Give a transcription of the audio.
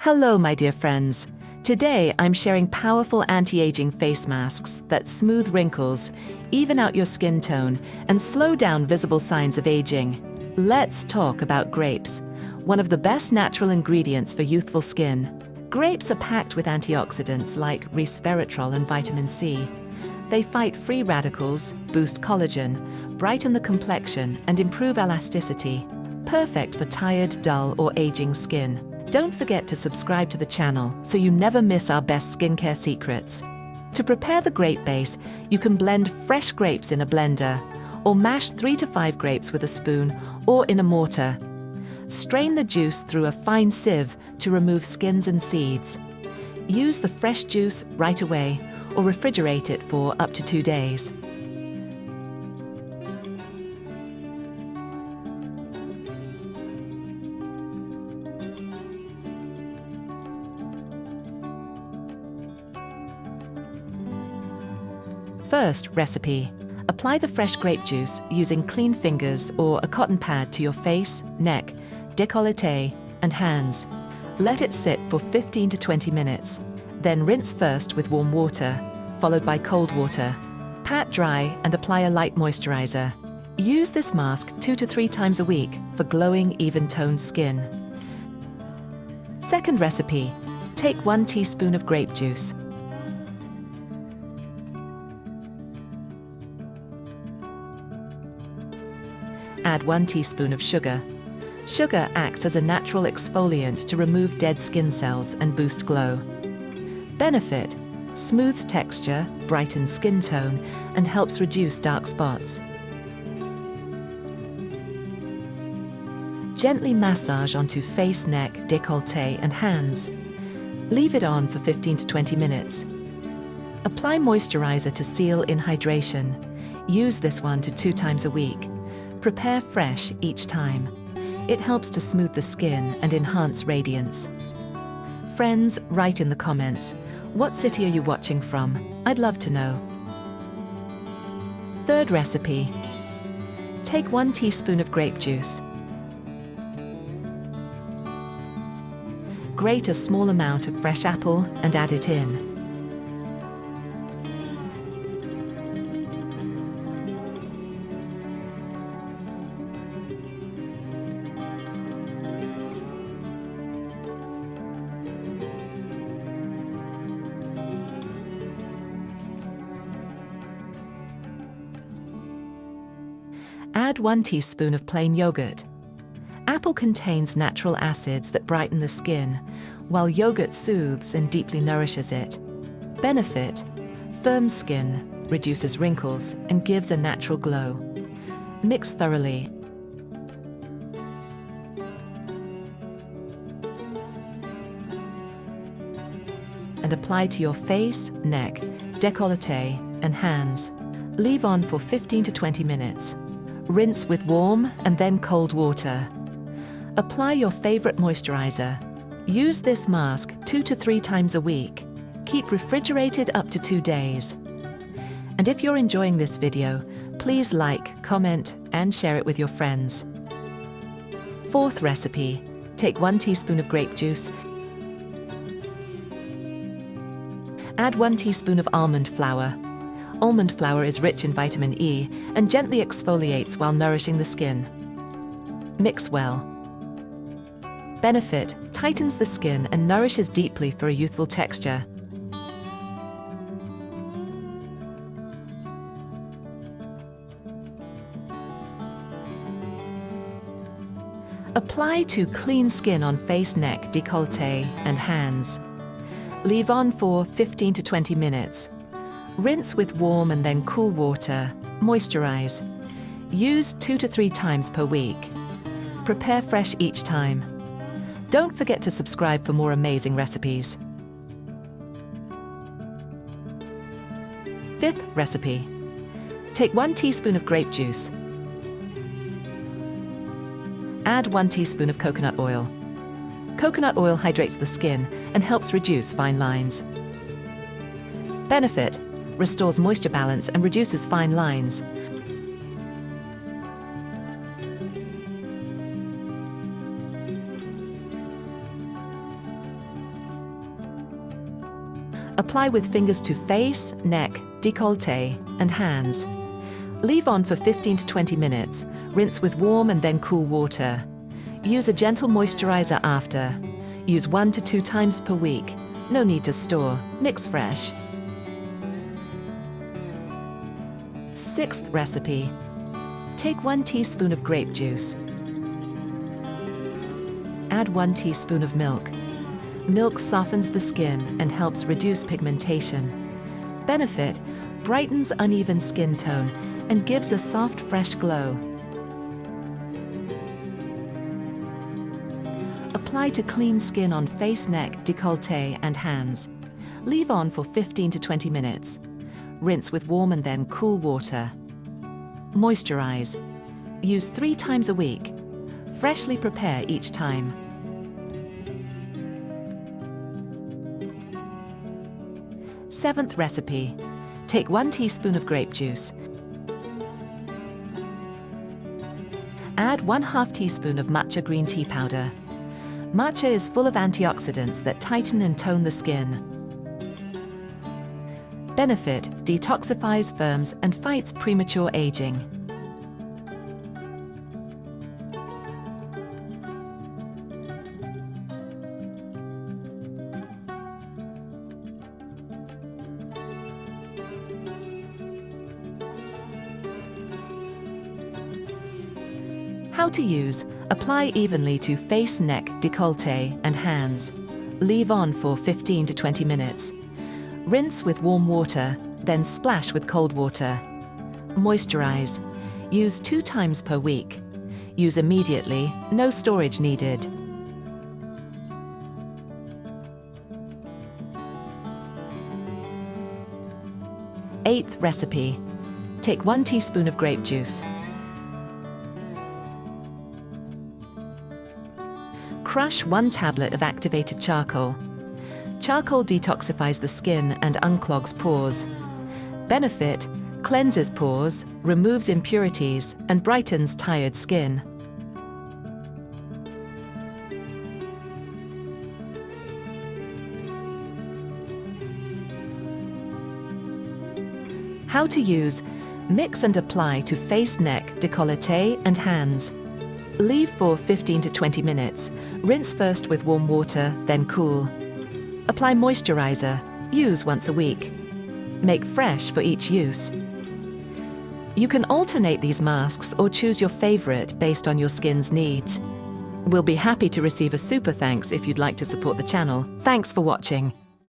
Hello, my dear friends. Today, I'm sharing powerful anti-aging face masks that smooth wrinkles, even out your skin tone, and slow down visible signs of aging. Let's talk about grapes, one of the best natural ingredients for youthful skin. Grapes are packed with antioxidants like resveratrol and vitamin C. They fight free radicals, boost collagen, brighten the complexion, and improve elasticity. Perfect for tired, dull, or aging skin. Don't forget to subscribe to the channel so you never miss our best skincare secrets. To prepare the grape base, you can blend fresh grapes in a blender, or mash 3 to 5 grapes with a spoon or in a mortar. Strain the juice through a fine sieve to remove skins and seeds. Use the fresh juice right away or refrigerate it for up to 2 days. First recipe. Apply the fresh grape juice using clean fingers or a cotton pad to your face, neck, décolleté, and hands. Let it sit for 15 to 20 minutes. Then rinse first with warm water, followed by cold water. Pat dry and apply a light moisturizer. Use this mask 2 to 3 times a week for glowing, even-toned skin. Second recipe. Take 1 teaspoon of grape juice. Add 1 teaspoon of sugar. Sugar acts as a natural exfoliant to remove dead skin cells and boost glow. Benefit: smooths texture, brightens skin tone, and helps reduce dark spots. Gently massage onto face, neck, décolleté, and hands. Leave it on for 15 to 20 minutes. Apply moisturizer to seal in hydration. Use this 1 to 2 times a week. Prepare fresh each time. It helps to smooth the skin and enhance radiance. Friends, write in the comments, what city are you watching from? I'd love to know. Third recipe. Take 1 teaspoon of grape juice. Grate a small amount of fresh apple and add it in. Add 1 teaspoon of plain yogurt. Apple contains natural acids that brighten the skin, while yogurt soothes and deeply nourishes it. Benefit: firm skin, reduces wrinkles, and gives a natural glow. Mix thoroughly. And apply to your face, neck, décolleté, and hands. Leave on for 15 to 20 minutes. Rinse with warm and then cold water. Apply your favorite moisturizer. Use this mask 2 to 3 times a week. Keep refrigerated up to 2 days. And if you're enjoying this video, please like, comment, and share it with your friends. Fourth recipe. Take 1 teaspoon of grape juice. Add 1 teaspoon of almond flour. Almond flour is rich in vitamin E and gently exfoliates while nourishing the skin. Mix well. Benefit: tightens the skin and nourishes deeply for a youthful texture. Apply to clean skin on face, neck, décolleté, and hands. Leave on for 15 to 20 minutes. Rinse with warm and then cool water. Moisturize. Use 2 to 3 times per week. Prepare fresh each time. Don't forget to subscribe for more amazing recipes. Fifth recipe. Take 1 teaspoon of grape juice. Add 1 teaspoon of coconut oil. Coconut oil hydrates the skin and helps reduce fine lines. Benefit: restores moisture balance and reduces fine lines. Apply with fingers to face, neck, décolleté, and hands. Leave on for 15 to 20 minutes. Rinse with warm and then cool water. Use a gentle moisturizer after. Use 1 to 2 times per week. No need to store. Mix fresh. 6th recipe. Take 1 teaspoon of grape juice. Add 1 teaspoon of milk. Milk softens the skin and helps reduce pigmentation. Benefit: brightens uneven skin tone and gives a soft, fresh glow. Apply to clean skin on face, neck, décolleté, and hands. Leave on for 15 to 20 minutes. Rinse with warm and then cool water. Moisturize. Use 3 times a week. Freshly prepare each time. Seventh recipe. Take 1 teaspoon of grape juice. Add 1/2 teaspoon of matcha green tea powder. Matcha is full of antioxidants that tighten and tone the skin. Benefit: detoxifies, firms, and fights premature aging. How to use: apply evenly to face, neck, décolleté, and hands. Leave on for 15 to 20 minutes. Rinse with warm water, then splash with cold water. Moisturize. Use 2 times per week. Use immediately, no storage needed. Eighth recipe. Take 1 teaspoon of grape juice. Crush 1 tablet of activated charcoal. Charcoal detoxifies the skin and unclogs pores. Benefit: cleanses pores, removes impurities, and brightens tired skin. How to use: mix and apply to face, neck, décolleté, and hands. Leave for 15 to 20 minutes. Rinse first with warm water, then cool. Apply moisturizer. Use once a week. Make fresh for each use. You can alternate these masks or choose your favorite based on your skin's needs. We'll be happy to receive a super thanks if you'd like to support the channel. Thanks for watching.